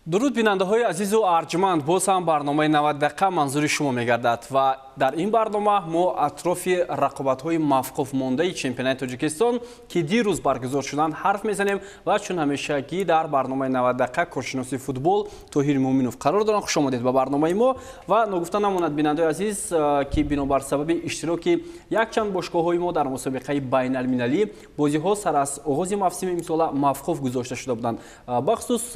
дуруд бинандаҳои азизу арҷманд, боз ҳам барномаи 90 дақиқа манзури шумо мегардад ва дар ин барнома мо атрофи рақобатҳои мавқуфмондаи чемпионати Тоҷикистон ки дирӯз баргузор шуданд ҳарф мезанем ва чун ҳамешагӣ дар барномаи 90 дақиқа коршиноси футбол Тоҳири Муъминов қарор доранд. Хуш омадед ба барномаи мо ва ногуфта намонад бинандаҳои азиз ки бинобар сабаби иштироки якчанд бошгоҳҳои мо дар мусобиқаи байналмилалӣ бозиҳо сар аз оғози мавсими имсола мавқуф гузошта шуда буданд. Бахусус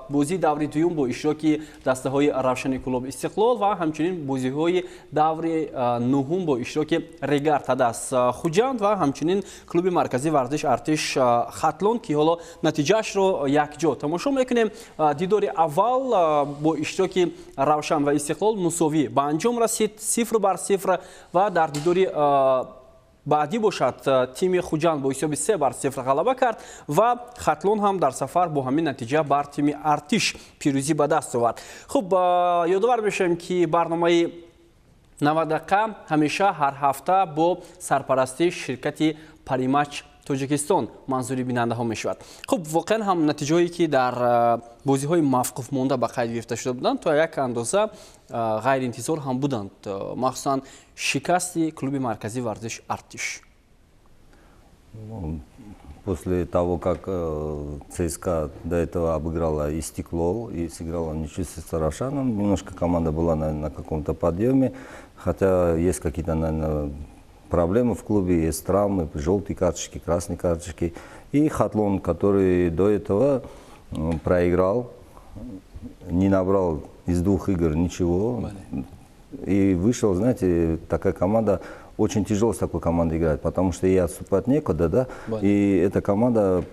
бозии даври дуюм бо иштироки дастаҳои Равшани Клуб Истиқлол ва ҳамчунин бозиҳои даври нуҳум бо иштироки Регар Тадас Хуҷанд ва ҳамчунин клуби марказии варзиш Артиш Хатлон ки ҳоло натиҷаашро якҷо тамошо мекунем. Дидори аввал бо иштироки Равшан ва Истиқлол мусовӣ ба анҷом расид 0-0 ва дар дидори баъдӣ бошад тими Хуҷанд бо ҳисоби 3-0 ғалаба кард ва Хатлон ҳам дар сафар бо ҳамин натиҷа бар тими Артиш пирӯзӣ ба даст овард. Хуб, ёдовар мешавем ки барномаи 90 дақиқа ҳамеша ҳар ҳафта бо сарпарастии ширкати Паримач Тоҷикистон манзури бинандаҳо мешавад. Хуб, воқеан ҳам натиҷаҳое ки дар бозиҳои мавқуфмонда ба қайд гирифта шуда буданд то як андоза ғайриинтизор ҳам буданд, махсусан шикасти клуби марказии варзиш Артиш. После того, как ЦСКА до этого обыграла Истиклол и сыграла ничью с Равшаном, немножко команда была на каком-то подъеме, хотя есть какие-то, наверное, проблемы в клубе, есть травмы, желтые карточки, красные карточки. И Хатлон, который до этого проиграл, не набрал из 2 игр ничего. И вышел, знаете, такая команда, очень тяжело с такой командой играть, потому что ей отступать некуда, да? И эта команда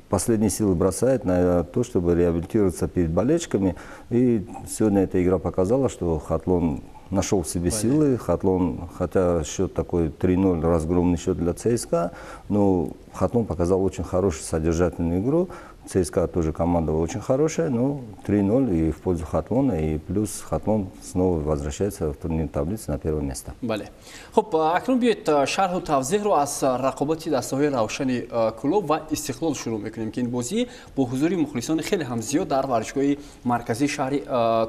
последние силы бросает на то, чтобы реабилитироваться перед болельщиками. И сегодня эта игра показала, что Хатлон нашел в себе силы. Хатлон, хотя счет такой 3-0, разгромный счет для ЦСКА, но Хатлон показал очень хорошую содержательную игру. ЦСКА тоже команда очень хорошая, но 3-0 и в пользу Хатлона, и плюс Хатлон снова возвращается в турнирной таблице на первое место. Бале. Хуб, акнун биёед шарҳу тавзеҳро аз рақобати дастаҳои Равшани Клуб ва Истиқлол шурӯъ мекунем ки ин бозӣ бо ҳузури мухлисони хеле ҳам зиёд дар варзишгоҳи марказии шаҳри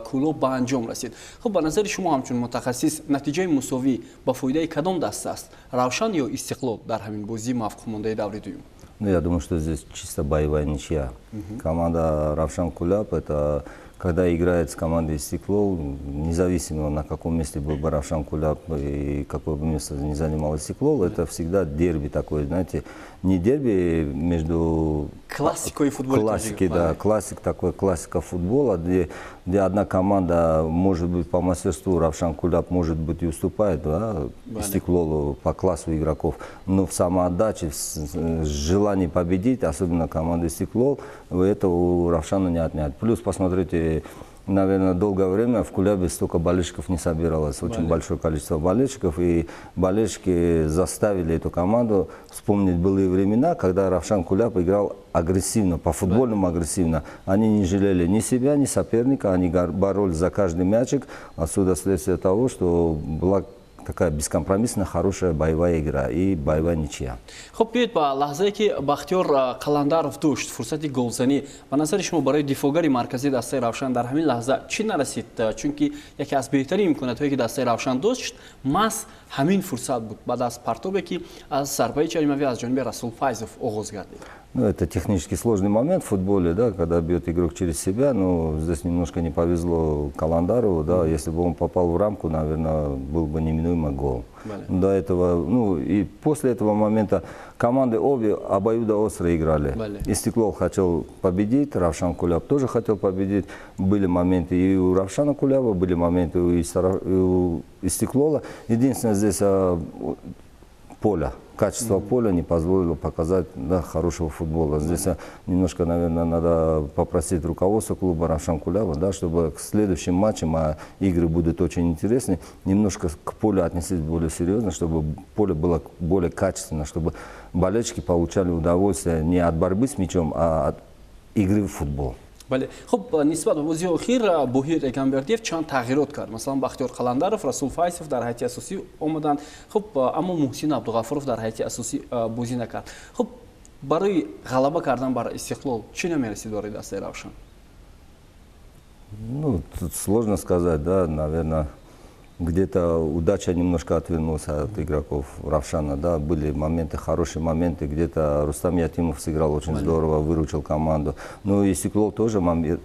Клуб ба анҷом расид. Хуб, ба назари шумо ҳамчун мутахассис натиҷаи мусовӣ ба фоидаи кадом даста аст, Равшан ё Истиқлол дар ҳамин бозии мавқуфмондаи даври дуюм? Ну, я думаю, что здесь чисто боевая ничья. Команда Равшан Куляб, это когда играет с командой Истиклол, независимо на каком месте был бы Равшан Куляб и какое бы место не занимал Истиклол, это всегда дерби такой, знаете, не дерби между... Классикой футбола. Классики, да, классик такой, классика футбола, где одна команда, может быть, по мастерству Равшан Куляб, может быть, и уступает, да, Истиклолу по классу игроков, но в самоотдаче, в желании победить, особенно команда Истиклол, это у Равшана не отнять. Плюс, посмотрите, наверное, долгое время в Кулябе столько болельщиков не собиралось, очень большое количество болельщиков, и болельщики заставили эту команду вспомнить былые времена, когда Равшан Куляб играл агрессивно, по-футбольному агрессивно. Они не жалели ни себя, ни соперника, они боролись за каждый мячик, отсюда следствие того, что была такая бескомпромиссная, хорошая боевая игра и боевая ничья. Хуб, биёед ба лаҳзае ки Бахтиёр Қаландаров дошт фурсати голзанӣ, ба назари шумо барои дифогари марказии дастаи Равшан дар ҳамин лаҳза чӣ нарасид? Чунки яке аз беҳтарин имкониятҳое ки дастаи Равшан дошт маҳз ҳамин фурсат буд баъд аз партобе ки аз зарбаи ҷаримавӣ аз ҷониби Расул Файзов оғоз гардид. Ну, это технически сложный момент в футболе, да, когда бьет игрок через себя, но здесь немножко не повезло Каландарову, да, если бы он попал в рамку, наверное, был бы неминуемый гол. До этого, ну, и после этого момента команды обе обоюдоостро играли. Истиклол хотел победить, Равшан Куляб тоже хотел победить. Были моменты и у Равшана Куляба, были моменты у Истиклола. Единственное, здесь поле. Качество поля не позволило показать, да, хорошего футбола. Здесь немножко, наверное, надо попросить руководство клуба Равшан Куляба, да, чтобы к следующим матчам, а игры будут очень интересны, немножко к полю отнеслись более серьезно, чтобы поле было более качественно, чтобы болельщики получали удовольствие не от борьбы с мячом, а от игры в футбол. бале. Хуб, нисбат ба бозии охир Боҳир Эгамбердиев чанд тағйирот кард. Масалан, Бахтиёр Қаландаров, Расул Файзов дар ҳайати асосӣ омаданд. Хуб, аммо Муҳсин Абдуғафуров дар ҳайати асосӣ бозӣ накард. Хуб, барои ғалаба кардан бар Истиқлол чӣ намерасид барои дастаи Равшан? Ну, тут сложно сказать, да, наверное, где-то удача немножко отвернулась от игроков Равшана, да, были моменты, хорошие моменты, где-то Рустам Ятимов сыграл очень здорово, выручил команду. Ну, и Стеклов тоже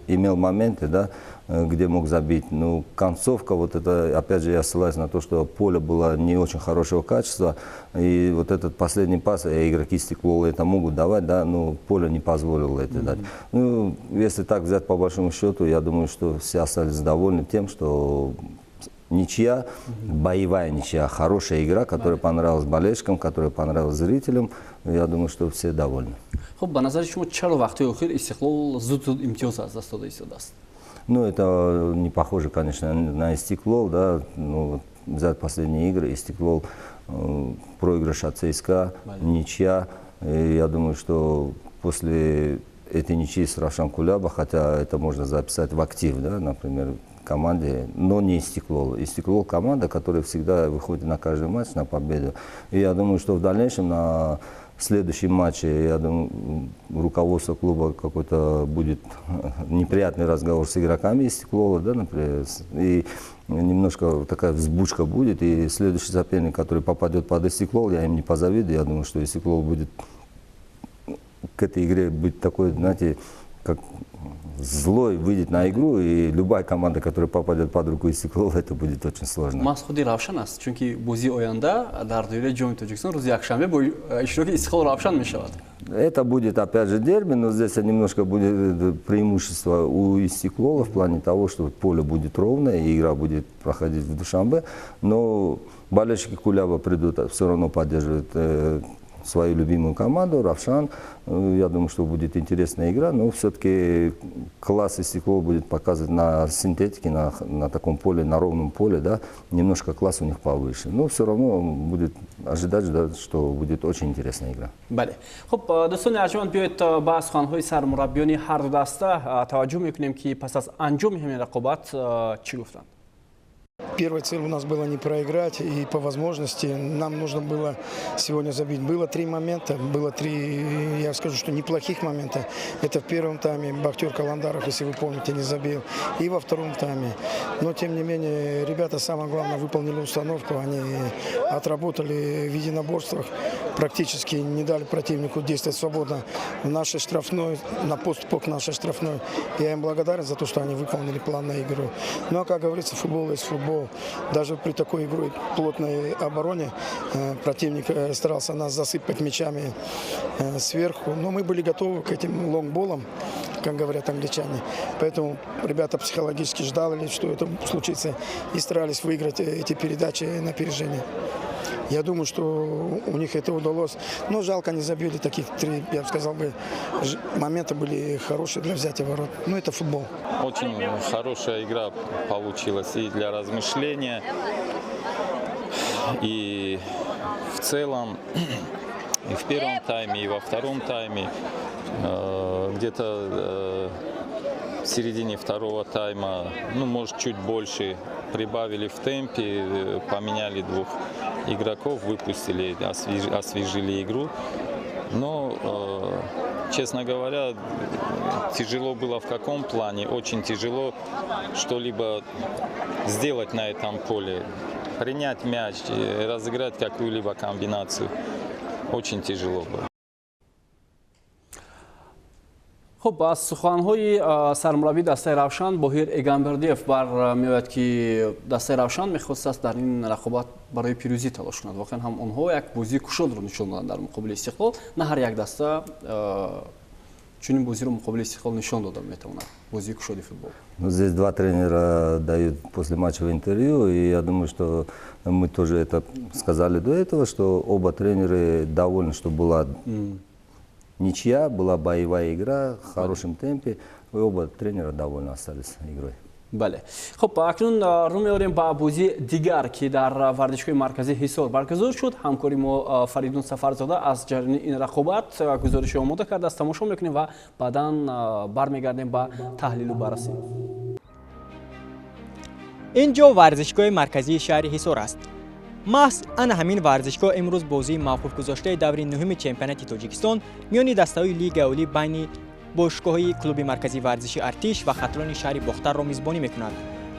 имел моменты, да, где мог забить. Ну, концовка, вот это, опять же, я ссылаюсь на то, что поле было не очень хорошего качества, и вот этот последний пас, игроки Стеклова это могут давать, да, но поле не позволило это дать. Ну, если так взять по большому счету, я думаю, что все остались довольны тем, что ничья, боевая ничья, хорошая игра, которая понравилась болельщикам, которая понравилась зрителям. Я думаю, что все довольны. خب به نظر شما چرا وقتی اخیر استقلال زود امتیاز از دست داده ایستاده است؟ Ну, это не похоже, конечно, на Истеклол, да. Ну, взять последние игры, Истеклол, проигрыш от ЦСКА, ничья. И я думаю, что после этой ничьи с Равшан Кулаба, хотя это можно записать в актив, да, например, команде, но не Истеклол. Истеклол команда, которая всегда выходит на каждый матч на победу. И я думаю, что в дальнейшем на следующем матче, я думаю, руководство клуба какой-то будет неприятный разговор с игроками Истеклола, да, например, и немножко такая взбучка будет, и следующий соперник, который попадет под Истеклол, я им не позавидую, я думаю, что Истеклол будет к этой игре быть такой, знаете, как злой выйдет на игру, и любая команда, которая попадет под руку Истеклол, это будет очень сложно. ماس خودی روشن است چون که بازی آینده در دوره جام تاجیکستان روز یکشنبه با اشتراک استقلال روشن می شود. Это будет опять же дерби, но здесь немножко будет преимущество у Истеклола в плане того, что поле будет ровное, и игра будет проходить в Душанбе, но болельщики Кулаба придут, все равно поддерживают свою любимую команду, Равшан. Я думаю, что будет интересная игра, но все-таки класс Истеклол будет показывать на синтетике, на таком поле, на ровном поле, да, немножко класс у них повыше. Но все равно будет ожидать, да, что будет очень интересная игра. بله. خب دوستان ارجمند بیایید تا به سخن‌های سرمربیان هر دو دسته توجه میکنیم که پس از انجام همین رقابت چی گفتند. Первая цель у нас была не проиграть, и по возможности нам нужно было сегодня забить. Было 3 момента, было 3, я скажу, что неплохих момента. Это в первом тайме Бахтер Каландаров, если вы помните, не забил, и во втором тайме. Но, тем не менее, ребята, самое главное, выполнили установку, они отработали в единоборствах, практически не дали противнику действовать свободно в нашей штрафной, на подступах к нашей штрафной. Я им благодарен за то, что они выполнили план на игру. Ну, а как говорится, футбол есть футбол. Даже при такой игре, плотной обороне, противник старался нас засыпать мячами сверху. Но мы были готовы к этим лонгболам, как говорят англичане. Поэтому ребята психологически ждали, что это случится, и старались выиграть эти передачи на опережение. Я думаю, что у них это удалось. Но жалко, не забили таких 3, я бы сказал, момента были хорошие для взятия ворот. Но это футбол. Очень хорошая игра получилась и для размышления, и в целом, и в первом тайме, и во втором тайме. Где-то в середине второго тайма, ну, может, чуть больше прибавили в темпе, поменяли 2 игроков, выпустили, освежили игру. Но, честно говоря, тяжело было в каком плане? Очень тяжело что-либо сделать на этом поле. Принять мяч, разыграть какую-либо комбинацию. Очень тяжело было. خب از سخن‌های سرمربی دسته روشن باهیر ایگانبردیف برمی‌آید که دسته روشن می‌خواست در این رقابت برای پیروزی تلاش کند. واقعا هم آنها یک بازی کشاد رو نشون دادند در مقابل استقلال. نه هر یک دسته چنین بازی رو مقابل استقلال نشون دادن میتونه. بازی کشاد فوتبال. Ну, здесь 2 тренера дают после матчевого интервью, и я думаю, что мы тоже это сказали до этого, что оба тренера довольны, что была ничья, была боевая игра в хорошем темпе, и оба тренера довольны остались игрой. بله. خب اکنون رو می‌آوریم با بازی دیگر که در ورزشگاه مرکزی حصار برگزار شد. همکاری ما فریدون سفرزاده از جریان این رقابت گزارش آماده کرده است. تماشا می‌کنیم و بعداً برمیگردیم با تحلیل و بررسی. اینجا ورزشگاه مرکزی شهر حصار است. محض ان همین ورزشگاه امروز بازی موقوف گذاشته دوره 9 چمپیونات تاجیکستان میان دسته‌های لیگ اولی بین باشگاه کلوب مرکزی ورزشی ارتش و خطلان شهر بختر را میزبانی میکند.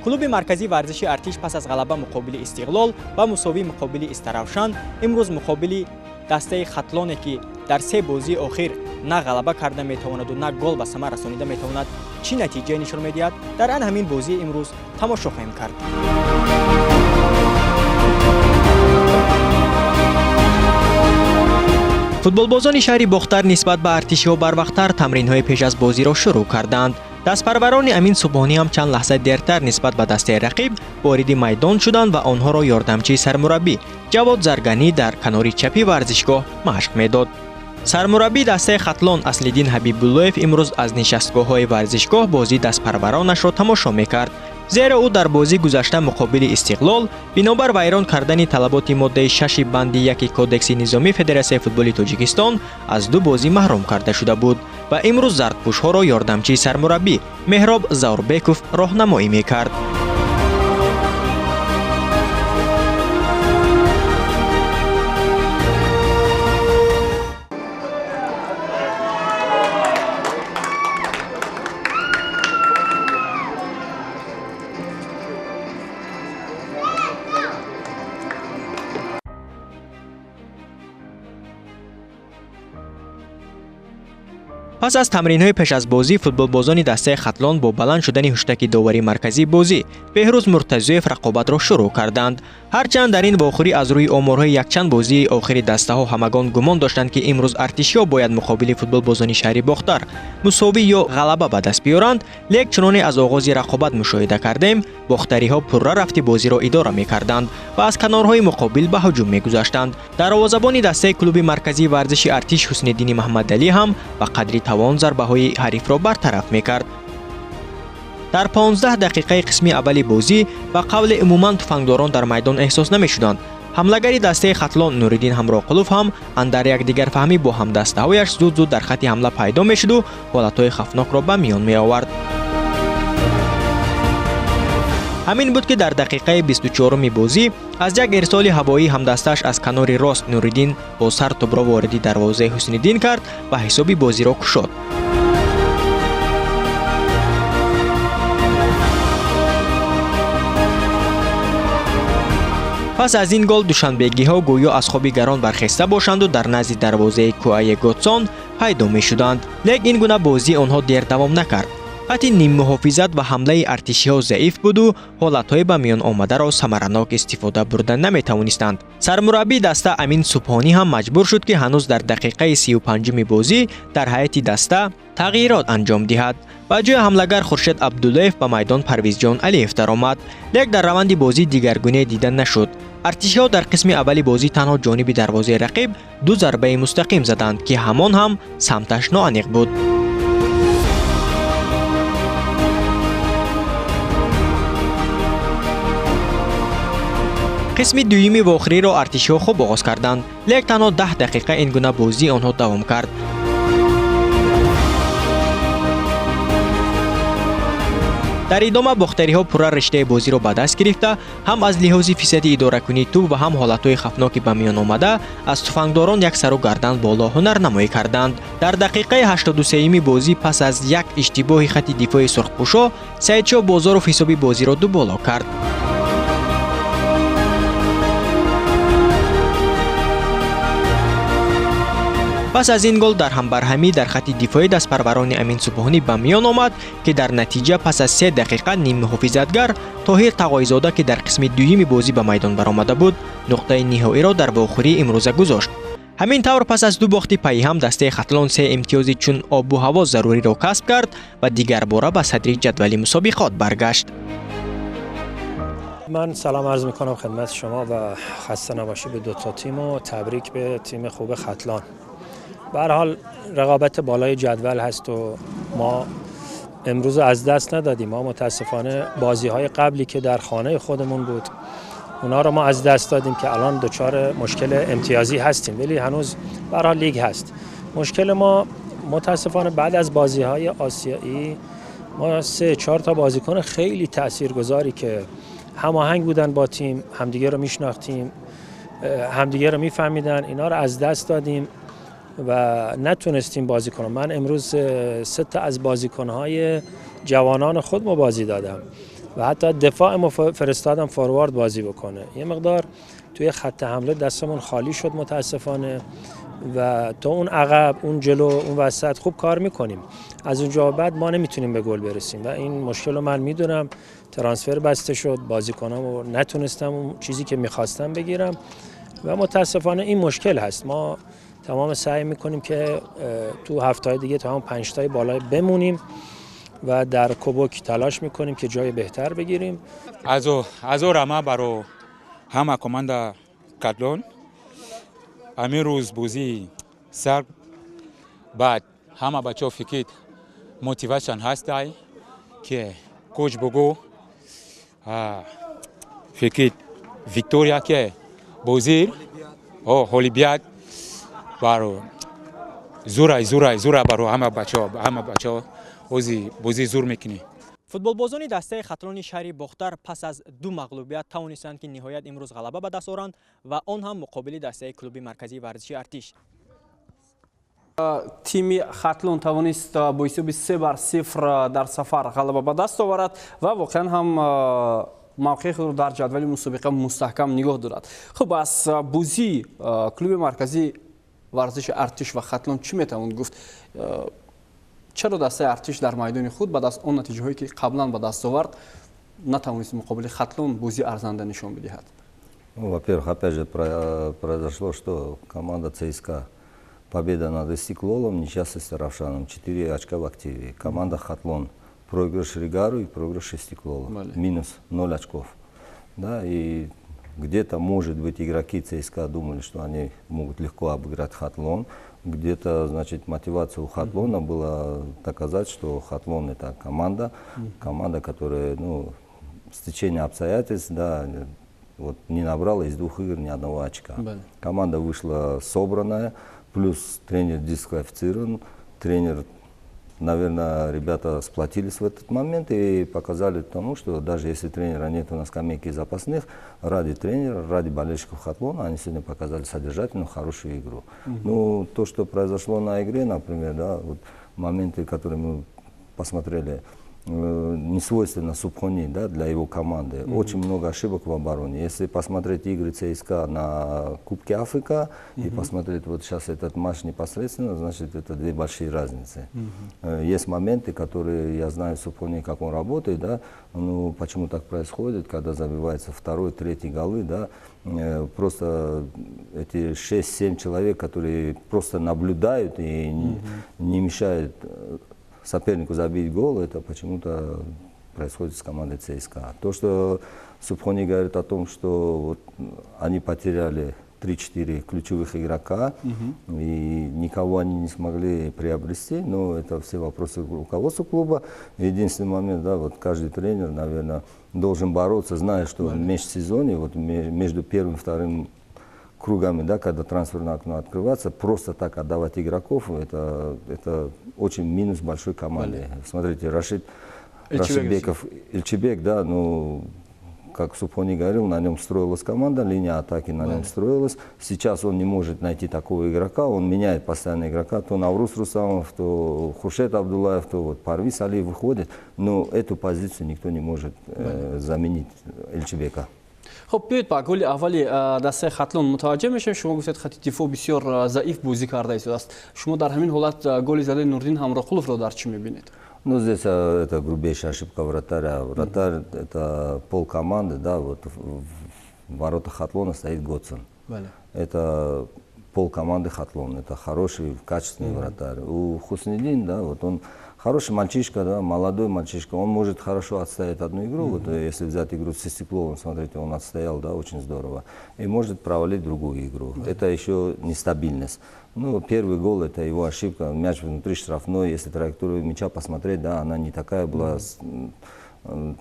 کلوب مرکزی ورزشی ارتش پس از غلبه مقابل استقلال و مساوی مقابل استروشن امروز مقابل دسته خطلانی که در 3 بازی اخیر نه غلبه کرده میتواند و نه گل به ثمر رسانیده میتواند چی نتیجه نشان میدهد در آن همین بازی امروز تماشا خواهیم کرد. فوتبالبازان شهر بختر نسبت به ارتشی ها بروقتر تمرین‌های پیش از بازی را شروع کردند. دستپروران امین صبحانی هم چند لحظه دیرتر نسبت به دسته رقیب وارد میدان شدند و آنها را یاردمچی سرمربی جواد زرگانی در کنار چپی ورزشگاه مشق میداد. سرمربی دسته خطلان اصل‌الدین حبیب‌اللهیف امروز از نشستگاه‌های ورزشگاه بازی دستپرورانش را تماشا می‌کرد. زیرا او در بازی گذشته مقابل استقلال بنابر ویران کردن طلبات ماده 6 بند 1 کودکس نظامی فدراسیون فوتبال تاجیکستان از 2 بازی محروم کرده شده بود و امروز زردپوش‌ها را یاردمچی سرمربی مهراب زوربکوف راهنمایی می‌کرد. پس از تمرین‌های پیش از بازی فوتبالبازان دسته خطلان با بلند شدن هشتک داوری مرکزی بازی بهروز مرتضیف رقابت را شروع کردند. هرچند در این واخوری از روی آمارهای یکچند بازی آخر دسته‌ها همگان گمان داشتند که امروز ارتشی‌ها باید مقابل فوتبالبازان شهر بختر مساوی یا غلبه به دست بیارند، لیک چنانه از آغاز رقابت مشاهده کردیم بختری‌ها پررا رفتی بازی را اداره می‌کردند و از کنارهای مقابل به هجوم می‌گذاشتند. دروازه‌بان دسته کلوب مرکزی ورزشی ارتش حسن‌الدین محمدعلی هم به قدری توان ضربه‌های حریف را برطرف می‌کرد. در 15 دقیقه قسمی اولی بازی و قول عموما تفنگداران در میدان احساس نمی‌شدند. حملگری دسته خطلان نوریدین همراقلوف هم اندر یک دیگر فهمی با هم دسته‌هایش زود در خط حمله پیدا می‌شد و حالت‌های خفناک را به میان می‌آورد. همین بود که در دقیقه 24 بازی از یک ارسال هوایی همدستش از کنار راست نوریدین با سر توپ را وارد دروازه حسن‌الدین کرد و حسابی بازی را کشاد. پس از این گل دوشنبگی‌ها گویا از خواب گران برخسته باشند و در نزد دروازه کوهای گوتسون پیدا می‌شدند، لیکن این گونه بازی آنها دیر دوام نکرد. حتی نیم محافظت و حمله ارتشی‌ها ضعیف بود و حالت‌های به میان آمده را ثمرناک استفاده بردن نمی‌توانستند. سرمربی دسته امین صبحانی هم مجبور شد که هنوز در دقیقه 35 بازی در هیئت دسته تغییرات انجام دهد. با جای حملگر خورشید عبداللهیف به میدان پرویز جان علیف درآمد، لیکن در روند بازی دیگرگونه دیده نشد. ارتشی‌ها در قسم اولی بازی تنها جانب دروازه رقیب 2 ضربه مستقیم زدند که همان هم سمتش ناانیق بود. قسم دویمی و آخری را ارتشی‌ها خوب آغاز کردند، لیکن تنها 10 دقیقه این گونه بازی آنها دوام کرد. در ادامه بختری‌ها پورا رشته بازی را به دست گرفته هم از لحاظ فیصد اداره کنی توپ و هم حالت‌های خفناکی به میان آمده از تفنگداران یک سر و گردن بالا هنرنمایی کردند. در دقیقه 83 بازی پس از یک اشتباه خط دفاعی سرخپوشا سیدشاه بازارов حسابی بازی را دو بالا کرد. پس از این گل در هم برهمی در خط دفاعی دستپروران امین صبحانی به میان آمد که در نتیجه پس از 3 دقیقه نیم محافظتگر طاهر تقایزاده که در قسم دویم بازی به میدان برآمده بود نقطه نهایی را در واخوری امروزه گذاشت. همین طور پس از 2 باخت پی هم دسته خطلان 3 امتیازی چون آب و هوا ضروری را کسب کرد و دیگر باره به صدر جدول مسابقات برگشت. من سلام عرض میکنم خدمت شما و خسته نباشید به 2 تا تیم و تبریک به تیم خوب خطلان. به هر حال رقابت بالای جدول هست و ما امروز از دست ندادیم. ما متاسفانه بازی‌های قبلی که در خانه خودمون بود اونا رو ما از دست دادیم که الان دچار مشکل امتیازی هستیم، ولی هنوز به هر حال لیگ هست. مشکل ما متاسفانه بعد از بازی‌های آسیایی ما 3-4 تا بازیکن خیلی تاثیرگذاری که هماهنگ بودن با تیم، همدیگه رو میشناختیم، همدیگه رو میفهمیدن، اینا رو از دست دادیم و نتونستیم بازی کنم. من امروز 3 تا از بازیکنهای جوانان خود بازی دادم و حتی دفاع فرستادم فوروارد بازی بکنه. یه مقدار توی خط حمله دستمون خالی شد متاسفانه و تا اون عقب، اون جلو، اون وسط خوب کار میکنیم. از اونجا بعد ما نمیتونیم به گل برسیم و این مشکل رو من میدونم. ترانسفر بسته شد، بازیکنامو نتونستم اون چیزی که میخواستم بگیرم و متاسفانه این مشکل هست. ما تمام سعی میکنیم که تو هفته‌های دیگه تا هم 5 تای بالای بمونیم و در کوبوک تلاش میکنیم که جای بهتر بگیریم. از رما برای همه کماندا کاتلون همین روز بازی سر بعد همه بچه‌ها فکر موتیویشن هستای که کوچ بگو فکر ویکتوریا که بازی اولیمپیاد برای زورا برای همه بچه‌ها بازی زور میکنی. فوتبالبازان دسته خطلان شهری باختر پس از 2 مغلوبیت توانستند که نهایت امروز غلبه به دست آورند و آن هم مقابل دسته کلوب مرکزی ورزشی ارتش. تیم خطلون توانست با حساب 3-0 در سفر غلبه به دست آورد و واقعا هم موقع خود در جدول مسابقه مستحکم نگاه دارد. خب از بازی کلوب مرکزی ورزش ارتش و خطلون چی میتوان گفت؟ چرا دسته ارتش در میدان خود بعد از اون نتیجه هایی که قبلا به دست آورد نتوانست مقابل خطلون بازی ارزنده نشان بدهد؟ Во-первых, опять же произошло, что команда ЦСКА победа над Истиклолом, ничья с Равшаном, 4 очка в активе. Команда Хатлон проигрыш Ригару и проигрыш Истиклолу, минус 0 очков. Да, и где-то, может быть, игроки ЦСКА думали, что они могут легко обыграть Хатлон. Где-то, значит, мотивация у Хатлона была доказать, что Хатлон это команда, которая, ну, с течением обстоятельств, да, вот, не набрала из 2 игр ни одного очка. Команда вышла собранная, плюс тренер дисквалифицирован, тренер, наверное, ребята сплотились в этот момент и показали тому, что даже если тренера нет на скамейке запасных, ради тренера, ради болельщиков Хатлона, они сегодня показали содержательную, хорошую игру. Ну, то, что произошло на игре, например, да, вот моменты, которые мы посмотрели, не свойственно Субхони, да, для его команды. Очень много ошибок в обороне. Если посмотреть игры ЦСКА на Кубке Африка и посмотреть вот сейчас этот матч непосредственно, значит, это 2 большие разницы. Есть моменты, которые я знаю Субхони, как он работает, да, ну, почему так происходит, когда забиваются 2-й, 3-й голы, да, просто эти 6-7 человек, которые просто наблюдают и не мешают сопернику забить гол, это почему-то происходит с командой ЦСКА. То, что Субхони говорит о том, что вот они потеряли 3-4 ключевых игрока, и никого они не смогли приобрести, но это все вопросы руководства клуба. Единственный момент, да, вот каждый тренер, наверное, должен бороться, зная, что в межсезонье, вот между первым и вторым кругами, да, когда трансферное окно открывается, просто так отдавать игроков, это очень минус большой команде. Смотрите, Рашидбеков, Ильчебек, да, ну, как Субхони говорил, на нем строилась команда, линия атаки на нем строилась. Сейчас он не может найти такого игрока, он меняет постоянно игрока, то Навруз Русамов, то Хуршет Абдуллаев, то вот Парвиз Алиев выходит, но эту позицию никто не может заменить Ильчебека. خب بیایید با گل اولی دسته خطلون متوجه میشیم. شما گفتید خط دفاع بسیار ضعیف بازی کرده است. شما در همین حالت گل زده نوردین همراقلوف رو در چی میبینید؟ Ну, здесь это грубейшая ошибка вратаря. Вратарь это пол команды, да, вот в воротах Хатлона стоит Готсон. Это пол команды Хатлон, это хороший, качественный вратарь. У Хуснидин, да, вот он хороший мальчишка, да, молодой мальчишка, он может хорошо отстоять одну игру, вот если взять игру с Истиклолом, смотрите, он отстоял, да, очень здорово, и может провалить другую игру. Это еще нестабильность. Ну, первый гол, это его ошибка, мяч внутри штрафной, если траекторию мяча посмотреть, да, она не такая была,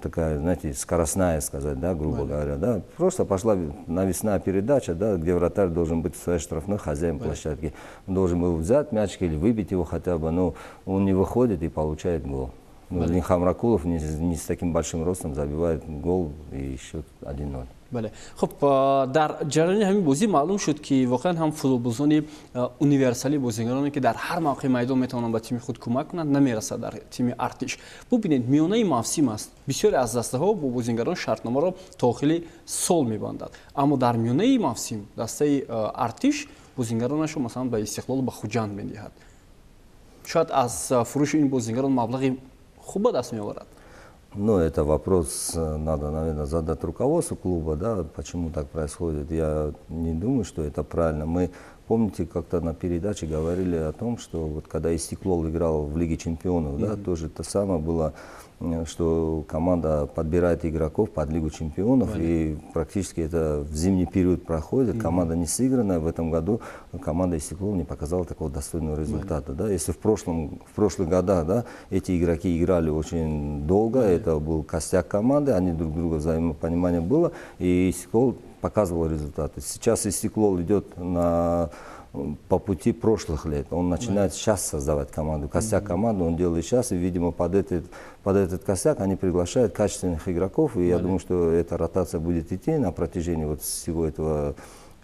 такая, знаете, скоростная, сказать, да, грубо говоря, да, просто пошла навесная передача, да, где вратарь должен быть в своей штрафной, хозяин площадки, он должен был взять мячик или выбить его хотя бы, но он не выходит и получает гол. Ну, Хамракулов не с таким большим ростом забивает гол и счет 1-0. бале. Хуб, дар ҷараёни ҳамин бозӣ маълум шуд ки воқеан ҳам футболбозони универсали бозигароне ки дар ҳар мавқеъ майдон метавонанд ба тими худ кӯмак кунанд, намерасад дар тими артиш. Бубинед, миёнаи мавсим аст. Бисёре аз дастаҳо бо бозигарон шартномаро то охили сол мебандад. Аммо дар миёнаи мавсим дастаи артиш бозигаронашо масалан ба Истиқлол, ба Хуҷанд медиҳад. Шояд аз фурӯши ин бозигарон маблағи хуб ба даст меоварад. Ну, это вопрос надо, наверное, задать руководству клуба, да, почему так происходит. Я не думаю, что это правильно. Мы, помните, как-то на передаче говорили о том, что вот когда Истиклол играл в Лиге чемпионов, да, тоже то самое было, что команда подбирает игроков под Лигу чемпионов, и практически это в зимний период проходит, команда не сыгранная. В этом году команда Истиклол не показала такого достойного результата. Да. Если в прошлых годах, да, эти игроки играли очень долго, это был костяк команды, они друг друга взаимопонимание было, и Истиклол показывал результаты. Сейчас Истиклол идет по пути прошлых лет. Он начинает сейчас создавать команду. Костяк команды он делает сейчас, и, видимо, под этот костяк они приглашают качественных игроков, и я думаю, что эта ротация будет идти на протяжении вот всего этого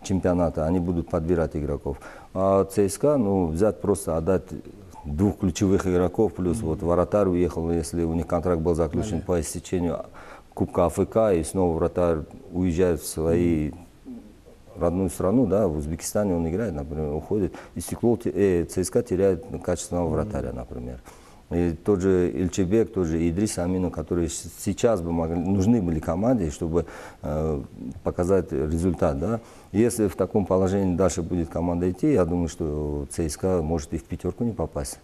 чемпионата. Они будут подбирать игроков. А ЦСКА, ну, взять просто отдать двух ключевых игроков, плюс вот вратарь уехал, если у них контракт был заключен по истечению Кубка АФК, и снова вратарь уезжает в свои родную страну, да, в Узбекистане он играет, например, уходит, и ЦСКА теряет качественного вратаря, например. И тот же Ильчебек, тот же Идрис Амину, которые сейчас бы нужны были команде, чтобы показать результат. Да. Если в таком положении дальше будет команда идти, я думаю, что ЦСКА может и в пятерку не попасть.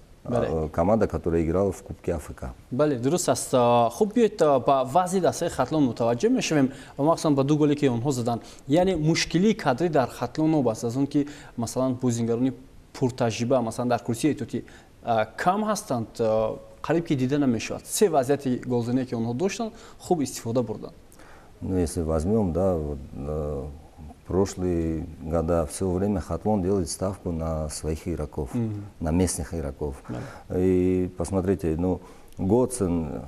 Команда, которая играла в Кубке АФК. Бале, дуруст аст. Хуб биёед ба вазъи дастаи Хатлон мутаваҷҷеҳ мешавем, махсусан ба ду голе ки онҳо заданд. Яъне мушкилии кадрӣ дар Хатлон нобаст, аз он ки масалан бозигарони пуртаҷриба масалан дар курсии эҳтиётӣ кам ҳастанд, қариб ки дида намешавад. Се вазъияти голзание ки онҳо доштанд, хуб истифода бурданд. Ну, если возьмем, да, вот, прошлые года все время Хатлон делает ставку на своих игроков, на местных игроков. И посмотрите, ну, Готсен,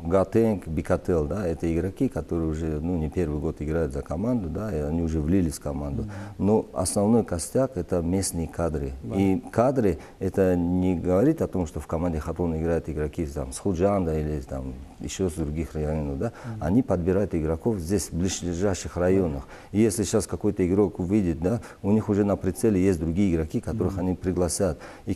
Гатенг, Бикател, да, это игроки, которые уже, ну, не первый год играют за команду, да, и они уже влились в команду. Но основной костяк это местные кадры. И кадры это не говорит о том, что в команде Хатлона играют игроки там, с Худжанда или там еще с других районов, да. Они подбирают игроков здесь, в ближайших районах. И если сейчас какой-то игрок увидит, да, у них уже на прицеле есть другие игроки, которых они пригласят. И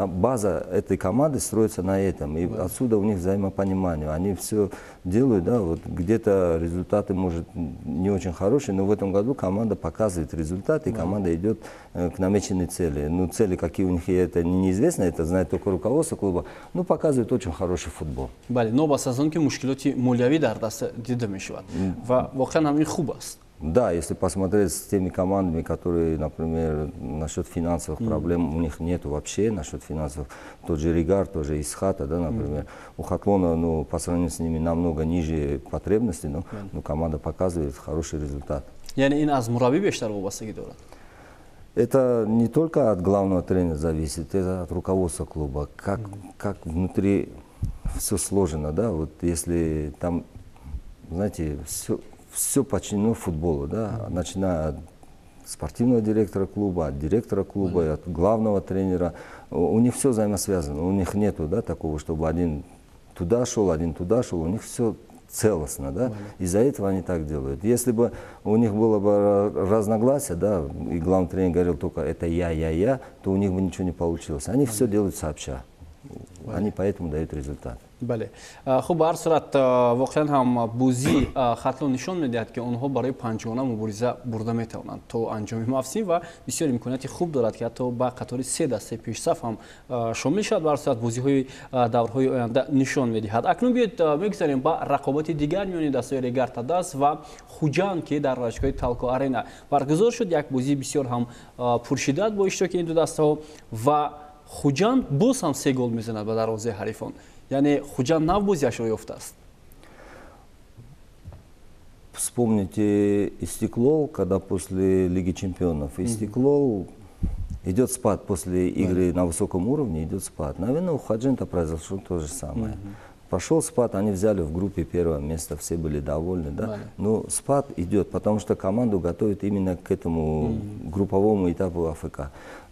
база этой команды строится на этом. И отсюда у них взаимопонимание. Они все делают, да, вот где-то результаты, может, не очень хорошие, но в этом году команда показывает результаты, и команда идет к намеченной цели. Ну, цели, какие у них это неизвестно, это знает только руководство клуба, но показывает очень хороший футбол. Но сезон ки мушкилоти молиявӣ дар даст дида мешавад ва воқеан ҳам ин хуб аст. Да, если посмотреть с теми командами, которые, например, насчет финансовых проблем у них нету вообще, насчет финансовых, тот же Ригар, тот же Исхата, да, например, у Хатлона, ну, по сравнению с ними намного ниже потребности, но команда показывает хороший результат. Яъне ин аз мураббӣ бештар вобастагӣ дорад? Это не только от главного тренера зависит, это от руководства клуба, как внутри все сложено, да, вот если там, знаете, все подчинено футболу, да, начиная от спортивного директора клуба, от директора клуба, от главного тренера, у них все взаимосвязано, у них нету, да, такого, чтобы один туда шел, у них все целостно, да, из-за этого они так делают. Если бы у них было бы разногласие, да, и главный тренер говорил только это я, то у них бы ничего не получилось. Они все делают сообща, они поэтому дают результат. бале. Хуб, ба ҳар сурат воқеан ҳам бозии Хатлон нишон медиҳад ки онҳо барои панҷугона мубориза бурда метавонанд то анҷоми мавсим ва бисёр имконияти хуб дорад ки ҳатто ба қатори се дастаи пешсаф ҳам шомил шавад. Ба ҳар сурат бозиҳои даврҳои оянда нишон медиҳад. Акнун биёед мегузарем ба рақобати дигар миёни дастаи Регар Тадас ва Хуҷанд ки дар варзишгоҳи Талко Арена баргузор шуд. Як бозии бисёр ҳам пуршиддат бо иштироки ин ду дастаҳо ва Хуҷанд боз ҳам се гол мезанад ба дарвозаи ҳарифон. Яъне Хуҷанд нав бозиашро ёфтааст. Вспомните Истиклол, когда после Лиги чемпионов. Истиклол идет спад после игры на высоком уровне, идет спад. Наверное, у Худжанда произошло то же самое. пошел спад, они взяли в группе первое место, все были довольны, да. Но спад идет, потому что команду готовят именно к этому групповому этапу АФК.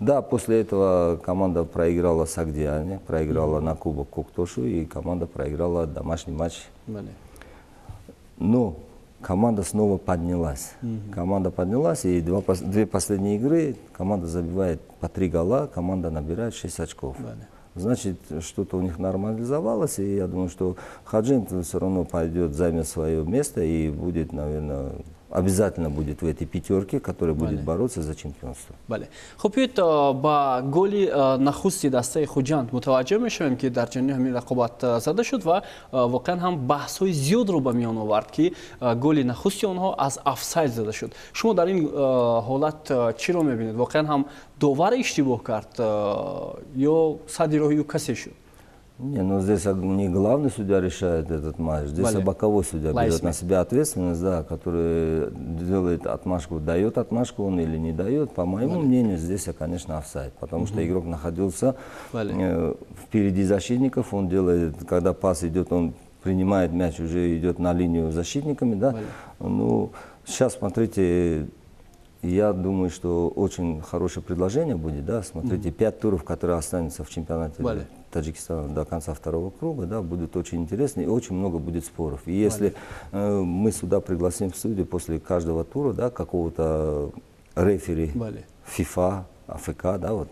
Да, после этого команда проиграла Сагдиане, проиграла на Кубок Коктошу, и команда проиграла домашний матч. Но команда снова поднялась. Команда поднялась, и две последние игры команда забивает по 3 гола, команда набирает 6 очков. Значит, что-то у них нормализовалось, и я думаю, что Хаджинт все равно пойдет, займет свое место и будет, наверное, обязательно будет в этой пятерке, которая будет бороться за чемпионство. خب بیایید با گلی نخستی دسته خوجند متوجه میشویم که در جریان همین رقابت زده شد و واقعا هم بحث‌های زیاد رو به میان آورد که گل نخستی آنها از آفساید زده شد. شما در این حالت چی رو می‌بینید؟ واقعا هم داور اشتباه کرد یا صدراهی کسی شد؟ Не, ну здесь не главный судья решает этот матч, здесь боковой судья берет на себя ответственность, да, который делает отмашку, дает отмашку он или не дает. По моему мнению, здесь, конечно, офсайд, потому что игрок находился впереди защитников, он делает, когда пас идет, он принимает мяч, уже идет на линию защитниками, да. Ну, сейчас, смотрите, я думаю, что очень хорошее предложение будет, да, смотрите, 5 туров, которые останутся в чемпионате Таджикистана до конца 2-го круга, да, будут очень интересны и очень много будет споров. И если мы сюда пригласим в студию после каждого тура, да, какого-то рефери ФИФА, АФК, да, вот,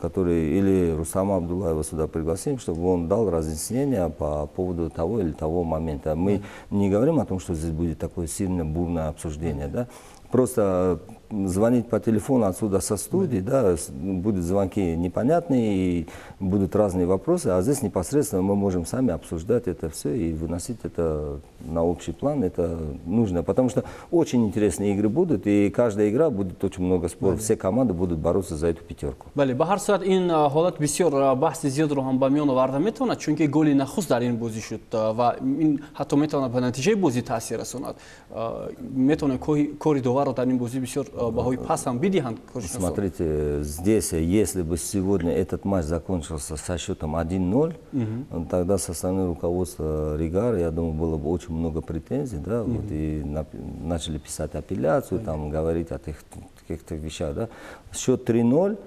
который, или Рустама Абдуллаева сюда пригласим, чтобы он дал разъяснение по поводу того или того момента. Мы не говорим о том, что здесь будет такое сильное, бурное обсуждение, да. Просто звонить по телефону отсюда со студии, да, будут звонки непонятные, и будут разные вопросы, а здесь непосредственно мы можем сами обсуждать это все и выносить это на общий план, это нужно, потому что очень интересные игры будут, и каждая игра будет очень много споров, все команды будут бороться за эту пятерку. بله به هر صورت این حالت بسیار بحث زیاد رو هم به میان آورده میتونه چون که گل نخست در این بازی شد و این حتی میتونه به نتیجه بازی تاثیر رساند میتونه کاری داور رو در این بازی بسیار بهای پس هم بدهند. Смотрите, здесь, если бы сегодня этот матч закончился со счетом 1-0, тогда со стороны руководства Ригара, я думаю, было бы очень много претензий, да, вот, и начали писать апелляцию, там, говорить о каких-то вещах, да. Счет 3-0,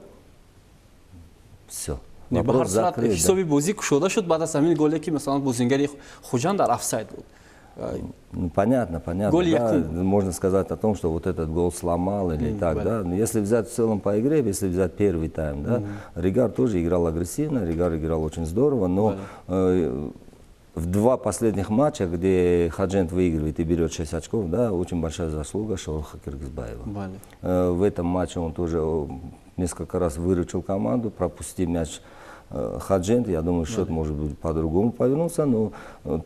все. به هر صورت حسابی بازی شده شد بعد از همین گلی که مثلا بازیگر خوجند در آفساید بود. Ну, понятно, да, можно сказать о том, что вот этот гол сломал или так, да. Но если взять в целом по игре, если взять первый тайм, да, Ригар тоже играл агрессивно, Ригар играл очень здорово, но в 2 последних матча, где Хаджент выигрывает и берет 6 очков, да, очень большая заслуга Шауруха Киргизбаева. В этом матче он тоже несколько раз выручил команду, пропустил мяч Хаджент, я думаю, счет может быть по-другому повернулся, но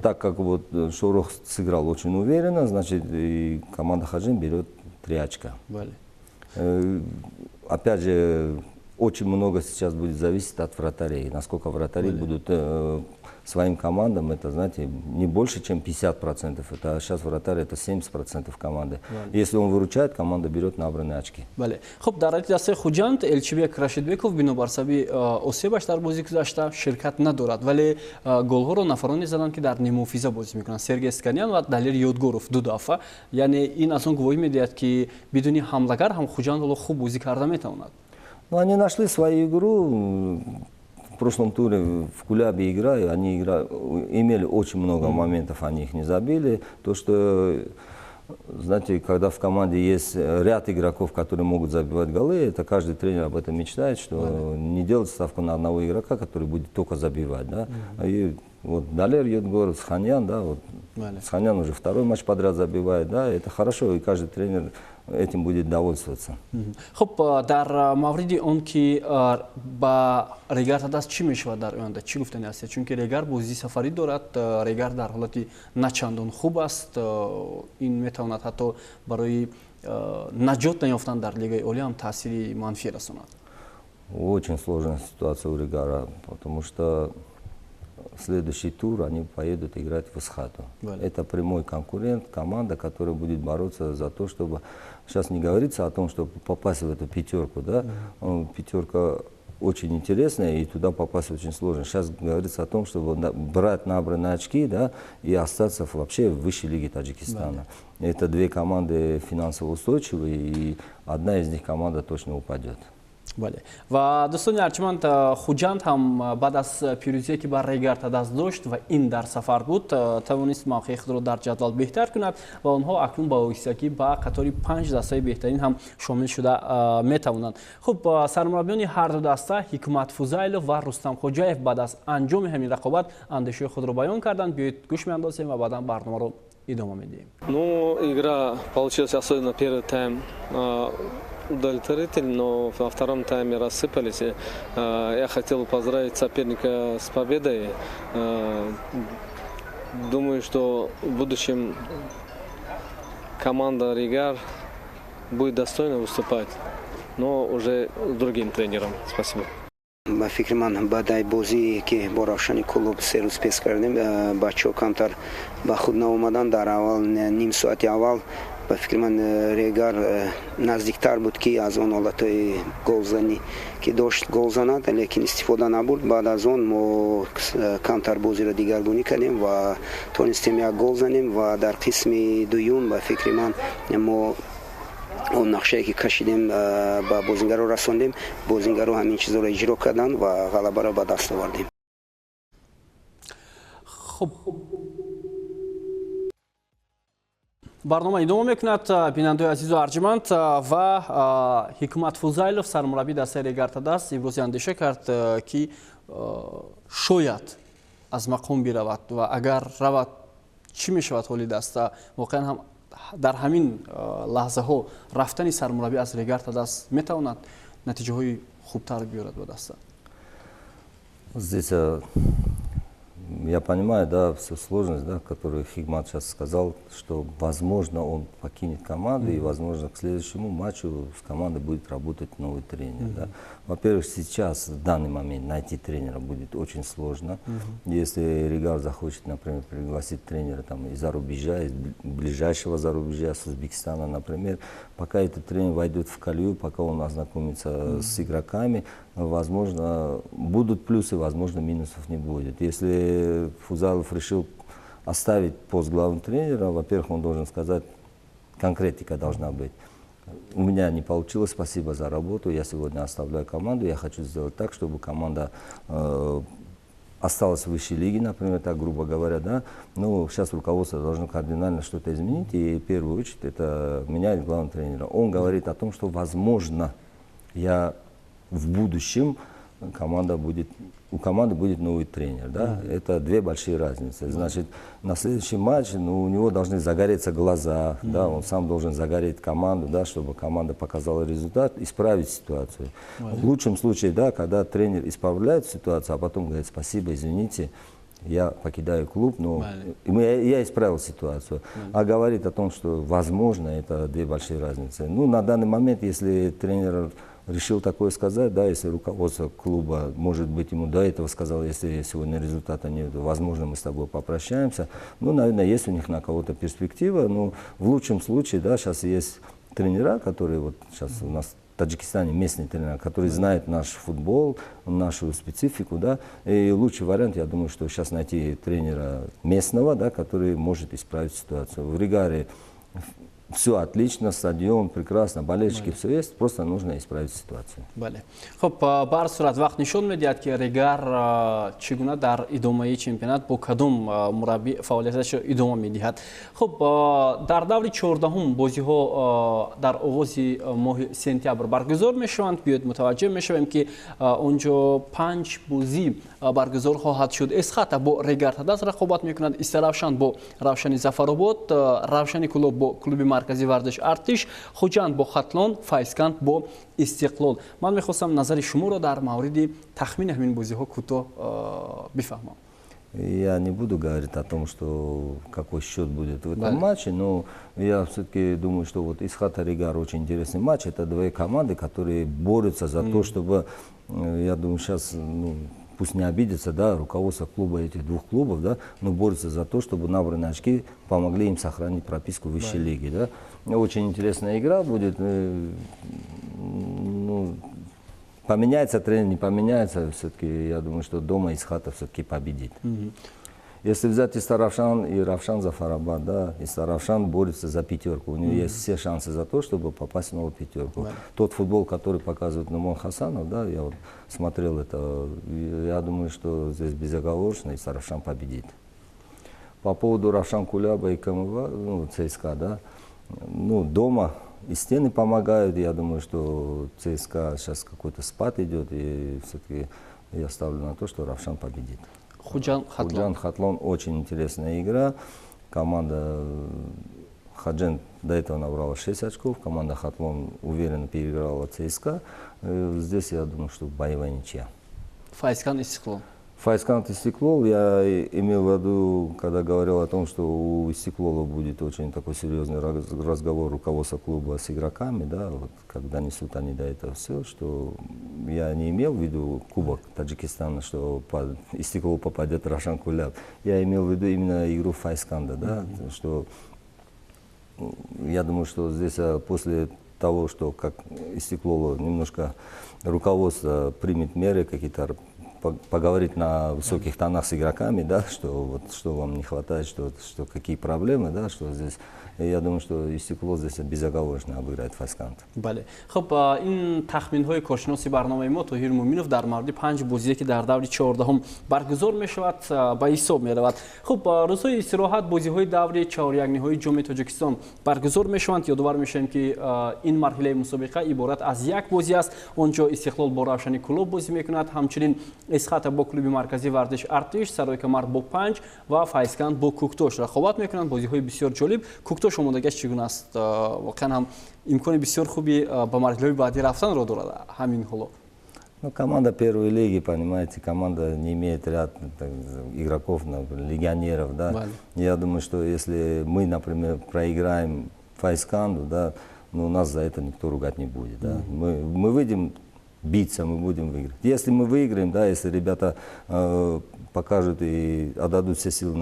так как вот Шаурух сыграл очень уверенно, значит и команда Хаджент берет 3 очка. Опять же, очень много сейчас будет зависеть от вратарей, насколько вратари будут своим командам, это, знаете, не больше, чем 50%. Это сейчас вратарь, это 70% команды. Если он выручает, команда берет набранные очки. خب در دسته خوجند الچیبک رشیدبکов بنابر سبب آسیبش در بازی گذشته شرکت ندارد ولی گل‌ها رو نفرانی زدند که در نیمه حفیظه بازی میکنند سرگی اسکانیان و دلیر یودگوروف دو دفعه یعنی این از اون گواهی میدهد که بدون حمله‌گر هم خوجند رو خوب بازی کرده میتواند. Ну, они нашли свою игру. В прошлом туре в Кулябе играя, они имели очень много моментов, они их не забили. То, что, знаете, когда в команде есть ряд игроков, которые могут забивать голы, это каждый тренер об этом мечтает, что не делать ставку на одного игрока, который будет только забивать. Да? И вот Далер Йодгор, Сханян, да, вот, Сханян уже 2-й матч подряд забивает, да, это хорошо, и каждый тренер этим будет довольствоваться. خب در مورد اون که با ریگر دست چی میشود در آینده چی گفتنی است چون که ریگر بازی سفری دارد ریگر در حالت نه چندان خوب است این میتواند حتی برای نجات نیافتن در لیگ عالی هم تاثیری منفی رساند. Очень сложная ситуация у Ригара, потому что следующий тур они поедут играть в Исхату. Это прямой конкурент, команда, которая будет бороться за то, чтобы... Сейчас не говорится о том, чтобы попасть в эту пятерку, да? Пятерка очень интересная, и туда попасть очень сложно. Сейчас говорится о том, чтобы брать набранные очки, да, и остаться вообще в высшей лиге Таджикистана. Да. Это две команды финансово устойчивые, и одна из них команда точно упадет. бале. Ва дӯстони арчиманд, Хуҷанд ҳам баъд аз пирӯзие ки бар Регарта даст дошт ва ин дар сафар буд, тавонист мавқеи худро дар ҷадвал беҳтар кунад ва онҳо акнун ба оҳистагӣ ба қатори 5 дастаи беҳтарин ҳам шомил шуда метавонанд. Хуб, сармураббиёни ҳарду даста Ҳикмат Фузайлов ва Рустам Хоҷаев баъд аз анҷоми ҳамин рақобат андешаи худро баён карданд. Биёед гӯш меандозем ва баъдан барномаро идома медиҳем. Ну, игра получилась, особенно первый тайм, удовлетворительный, но во втором тайме рассыпались. Я хотел поздравить соперника с победой. Думаю, что в будущем команда Ригар будет достойно выступать, но уже с другим тренером. Спасибо. ба фикри ман баъдаи бозие ки бо Равшани клуб 3 рӯз пес кардем, бачаҳо камтар ба худ наомадан дар аввал ним соати аввал. ба фикри ман Регар наздиктар буд ки аз он ҳолатҳои голзанӣ ки дошт гол занад, лекин истифода набурд. баъд аз он мо камтар бозиро дигаргунӣ кардем ва тонистем як гол занем ва дар қисми дуюм ба фикри ман мо он нақшае ки кашидем ба бозингаро расондем, бозингаро ҳамин чизоро иҷро карданд ва ғалабаро ба даст овардем. Хуб, барнома идома мекунад. Бинандаи азизу арҷманд ва Ҳикмат Фузайлов, сармураббии дастаи Регарта даст, имрӯз андеша кард ки шояд аз мақом биравад ва агар равад чӣ мешавад ҳоли даста. Воқеан ҳам дар ҳамин лаҳзаҳо рафтани сармураббӣ аз Регарта даст метавонад натиҷаҳои хубтар биёрад ба даста. Здесь я понимаю, да, всю сложность, да, которую Хикмат сейчас сказал, что, возможно, он покинет команду, и, возможно, к следующему матчу с командой будет работать новый тренер. Да. Во-первых, сейчас, в данный момент, найти тренера будет очень сложно. Если Ригар захочет, например, пригласить тренера там, из-за рубежа, из ближайшего зарубежа, с Узбекистана, например, пока этот тренер войдет в колею, пока он ознакомится с игроками, возможно, будут плюсы, возможно, минусов не будет. Если Фузайлов решил оставить пост главного тренера, во-первых, он должен сказать, конкретика должна быть. У меня не получилось, спасибо за работу, я сегодня оставляю команду, я хочу сделать так, чтобы команда осталась в высшей лиге, например, так грубо говоря, да. Но сейчас руководство должно кардинально что-то изменить, и в первую очередь это меняет главного тренера. Он говорит о том, что, возможно, в будущем у команды будет новый тренер. Да? Это две большие разницы. Значит, на следующий матч у него должны загореться глаза, да? Он сам должен загореть команду, да, чтобы команда показала результат, исправить ситуацию. В лучшем случае, да, когда тренер исправляет ситуацию, а потом говорит: спасибо, извините, я покидаю клуб, но я исправил ситуацию. А говорит о том, что, возможно, это две большие разницы. Ну, на данный момент, если тренер решил такое сказать, да, если руководство клуба, может быть, ему до этого сказал, если сегодня результата нет, возможно, мы с тобой попрощаемся. Ну, наверное, есть у них на кого-то перспектива, но в лучшем случае, да, сейчас есть тренера, которые вот сейчас у нас в Таджикистане местные тренеры, которые знают наш футбол, нашу специфику, да, и лучший вариант, я думаю, что сейчас найти тренера местного, да, который может исправить ситуацию. В Ригаре все отлично, стадион прекрасно, болельщики, все есть, просто нужно исправить ситуацию. Хуб, бар сурат вақт нишон медиҳад ки Ригар чӣ гуна дар идомаи чемпионат бо кадом мураббӣ фаъолияташро идома медиҳад. Хуб, дар даври 14-ум бозиҳо дар оғози моҳи сентябр баргузор мешаванд. Биёед мутаваҷҷеҳ мешавем ки онҷо 5 бозӣ баргузор хоҳад шуд. Эсхата бо Регарта даст рақобат мекунад, Истаравшан бо Равшани Зафаробод, Равшани Клуб бо клуби маркази вардаш Артиш, Хуҷанд бо Хатлон, Файзканд бо Истиқлол. Ман мехостам назари шуморо дар мавриди тахмини ҳамин бозиҳо кӯтоҳ бифаҳмам. Я не буду говорить о том, что какой счет будет в этом матче, но я все-таки думаю, что вот Исхат и Ригар очень интересный матч. Это две команды, которые борются за то, чтобы, я думаю, сейчас, пусть не обидятся, да, руководство клуба, этих двух клубов, да, но борются за то, чтобы набранные очки помогли им сохранить прописку в высшей лиге. Да. Очень интересная игра будет. Поменяется тренер, не поменяется, все-таки я думаю, что дома Исхата все-таки победит. Если взять Истаравшан и Равшан Зафарабад, да, Истаравшан борется за пятерку. У него есть все шансы за то, чтобы попасть в новую пятерку. Тот футбол, который показывает Нумон Хасанов, да, я вот смотрел это, я думаю, что здесь безоговорочно Истаравшан победит. По поводу Равшан Куляба и КМВ, ну, ЦСКА, да, ну, дома и стены помогают. Я думаю, что ЦСКА сейчас какой-то спад идет, и все-таки я ставлю на то, что Равшан победит. Худжан Хатлон очень интересная игра. Команда Хаджен до этого набрала 6 очков. Команда Хатлон уверенно переиграла ЦСКА. Здесь я думаю, что боевая ничья. Файскан Истиклол. Файскан Истиклол, я имел в виду, когда говорил о том, что у Истиклола будет очень такой серьезный разговор руководства клуба с игроками, да, вот, когда несут они до этого все, что я не имел в виду Кубок Таджикистана, что под Истиклол попадет Равшан Куляб. Я имел в виду именно игру Файсканда, да, что я думаю, что здесь после того, что как Истиклола немножко руководство примет меры какие-то, поговорить на высоких тонах с игроками, да, что, вот, что вам не хватает, что какие проблемы, да, что здесь. Я думаю, что Истиклол здесь безоговорочно обыграет Файсканд. Бале. Хоб ин тахминҳои коршиноси барномаи мо Тоҳир Муъминов дар мавриди 5 бозие ки дар даври 14 баргузор мешавад ба ҳисоб меравад. Хоб рӯзҳои истироҳат бозиҳои даври 4-1-ниҳои ҷоми Тоҷикистон баргузор мешаванд. Ёдовар мешавем ки ин марҳилаи мусобиқа иборат аз як бозӣ аст. онҷо Истиқлол бо Равшани Кулоб бозӣ мекунад, ҳамчунин Исхата бо клуби марказӣ Вардиш Артиш, Сарои Камар бо 5 ва Файсканд бо Куктош рақобат мекунанд. бозиҳои бисёр ҷолиб. Куктош омодагиаш чӣ гуна аст? Воқеан ҳам имкони бисёр хуби ба марҳилаҳои баъдӣ рафтанро дорад ҳамин ҳоло. Ну, команда первой лиги, понимаете, команда не имеет ряд игроков, например, легионеров, да. Я думаю, что если мы, например, проиграем Файсканду, да, ну, нас за это никто ругать не будет, да. Мы выйдем биться, мы будем выиграть. Если мы выиграем, да, если ребята покажут и отдадут все силы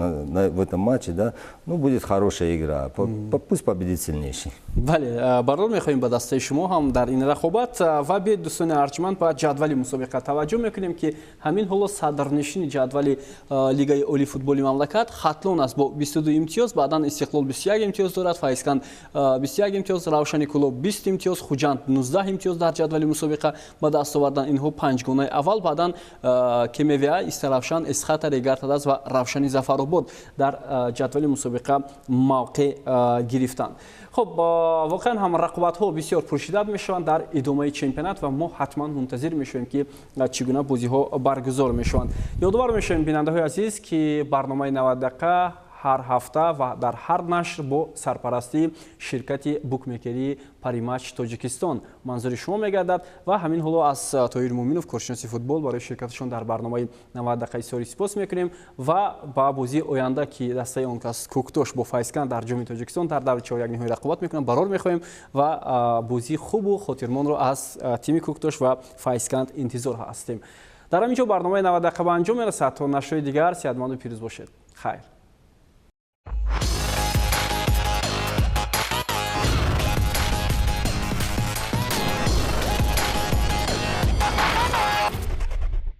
в этом матче, да, ну, будет хорошая игра. Пусть победит сильнейший. Бале, барор мехоҳем ба дастаи шумо ҳам дар ин рақобат ва бе дӯстони арҷманд ба ҷадвали мусобиқа таваҷҷӯҳ мекунем ки ҳамин ҳоло садрнишини ҷадвали лигаи олии футболи мамлакат Хатлон аст бо 22 имтиёз, баъдан Истиқлол 21 имтиёз дорад, Файсканд 21 имтиёз, Равшани Кулоб 20 имтиёз, Хуҷанд 19 имтиёз дар ҷадвали мусобиқа ба даст овардан. инҳо 5 гонаи аввал, баъдан КМВА, Истаравшан, Исхата, Регартадас ва Равшани Зафаробод дар ҷадвали мусобиқа мавқеъ гирифтанд. خب واقعا هم رقابت‌ها بسیار پرشدت میشوند در ادامه چمپیونات و ما حتما منتظر میشویم که چگونه بازی‌ها برگزار میشوند. یادآور میشویم بیننده‌های عزیز که برنامه 90 دقیقه هر هفته و در هر نشر با سرپرستی شرکت بوکمیکری پریمچ تاجیکستان منظور شما میگردد و همین حالا از طاهر مومینوف کارشناس فوتبال برای شرکتشون در برنامه 90 دقیقه ساری سپاس میکنیم و با بازی آینده که دسته آن کس کوکتوش با فایسکند در جام تاجیکستان در دور 4 نهایی رقابت میکنن برار میخوایم و بازی خوب و خاطرمان رو از تیم کوکتوش و فایسکند انتظار هستیم. در همینجا برنامه 90 دقیقه به انجام میرسد. تا نشر دیگر صحتمند و پیروز باشید. خیر.